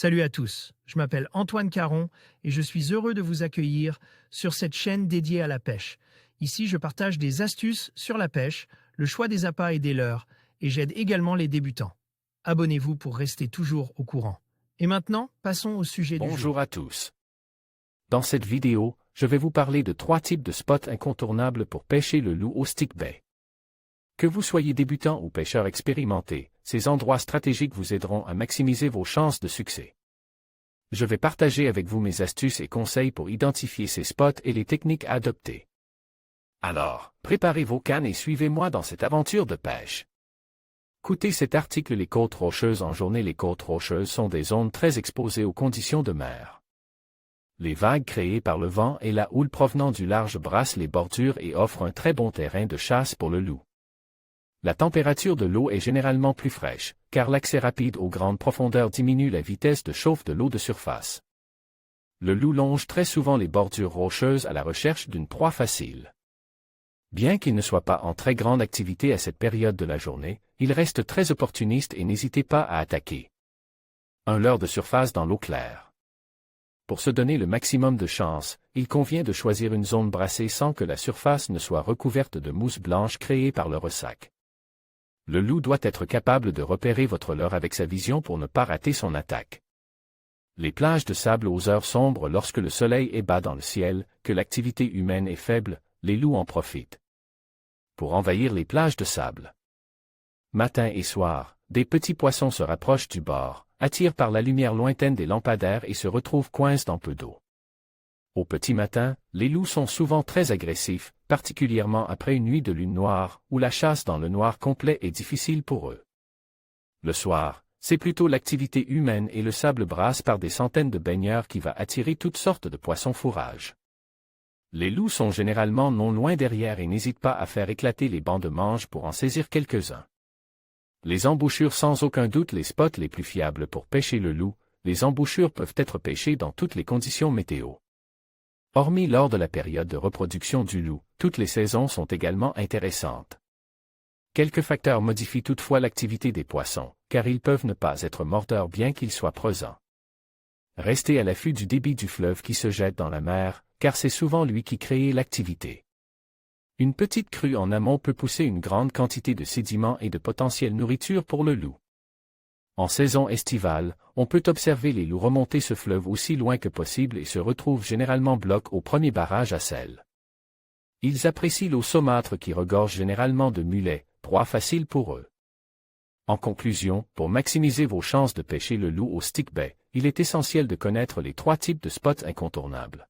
Salut à tous, je m'appelle Antoine Caron et je suis heureux de vous accueillir sur cette chaîne dédiée à la pêche. Ici, je partage des astuces sur la pêche, le choix des appâts et des leurres, et j'aide également les débutants. Abonnez-vous pour rester toujours au courant. Et maintenant, passons au sujet du jour. Bonjour à tous. Dans cette vidéo, je vais vous parler de 3 types de spots incontournables pour pêcher le loup au stick-bait. Que vous soyez débutant ou pêcheur expérimenté, ces endroits stratégiques vous aideront à maximiser vos chances de succès. Je vais partager avec vous mes astuces et conseils pour identifier ces spots et les techniques à adopter. Alors, préparez vos cannes et suivez-moi dans cette aventure de pêche. Écoutez cet article. Les côtes rocheuses. En journée, les côtes rocheuses sont des zones très exposées aux conditions de mer. Les vagues créées par le vent et la houle provenant du large brassent les bordures et offrent un très bon terrain de chasse pour le loup. La température de l'eau est généralement plus fraîche, car l'accès rapide aux grandes profondeurs diminue la vitesse de chauffe de l'eau de surface. Le loup longe très souvent les bordures rocheuses à la recherche d'une proie facile. Bien qu'il ne soit pas en très grande activité à cette période de la journée, il reste très opportuniste et n'hésitez pas à attaquer. Un leurre de surface dans l'eau claire. Pour se donner le maximum de chance, il convient de choisir une zone brassée sans que la surface ne soit recouverte de mousse blanche créée par le ressac. Le loup doit être capable de repérer votre leurre avec sa vision pour ne pas rater son attaque. Les plages de sable aux heures sombres. Lorsque le soleil est bas dans le ciel, que l'activité humaine est faible, les loups en profitent pour envahir les plages de sable. Matin et soir, des petits poissons se rapprochent du bord, attirent par la lumière lointaine des lampadaires et se retrouvent coincés dans peu d'eau. Au petit matin, les loups sont souvent très agressifs, particulièrement après une nuit de lune noire, où la chasse dans le noir complet est difficile pour eux. Le soir, c'est plutôt l'activité humaine et le sable brasse par des centaines de baigneurs qui va attirer toutes sortes de poissons fourrages. Les loups sont généralement non loin derrière et n'hésitent pas à faire éclater les bancs de mange pour en saisir quelques-uns. Les embouchures. Sans aucun doute les spots les plus fiables pour pêcher le loup. Les embouchures peuvent être pêchées dans toutes les conditions météo. Hormis lors de la période de reproduction du loup, toutes les saisons sont également intéressantes. Quelques facteurs modifient toutefois l'activité des poissons, car ils peuvent ne pas être mordeurs bien qu'ils soient présents. Restez à l'affût du débit du fleuve qui se jette dans la mer, car c'est souvent lui qui crée l'activité. Une petite crue en amont peut pousser une grande quantité de sédiments et de potentielle nourriture pour le loup. En saison estivale, on peut observer les loups remonter ce fleuve aussi loin que possible et se retrouvent généralement bloqués au premier barrage à sel. Ils apprécient l'eau saumâtre qui regorge généralement de mulets, proie facile pour eux. En conclusion, pour maximiser vos chances de pêcher le loup au stick-bait, il est essentiel de connaître les 3 types de spots incontournables.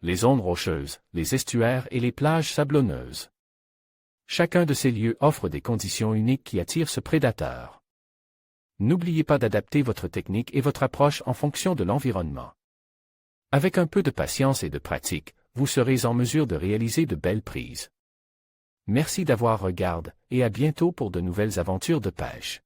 Les zones rocheuses, les estuaires et les plages sablonneuses. Chacun de ces lieux offre des conditions uniques qui attirent ce prédateur. N'oubliez pas d'adapter votre technique et votre approche en fonction de l'environnement. Avec un peu de patience et de pratique, vous serez en mesure de réaliser de belles prises. Merci d'avoir regardé et à bientôt pour de nouvelles aventures de pêche.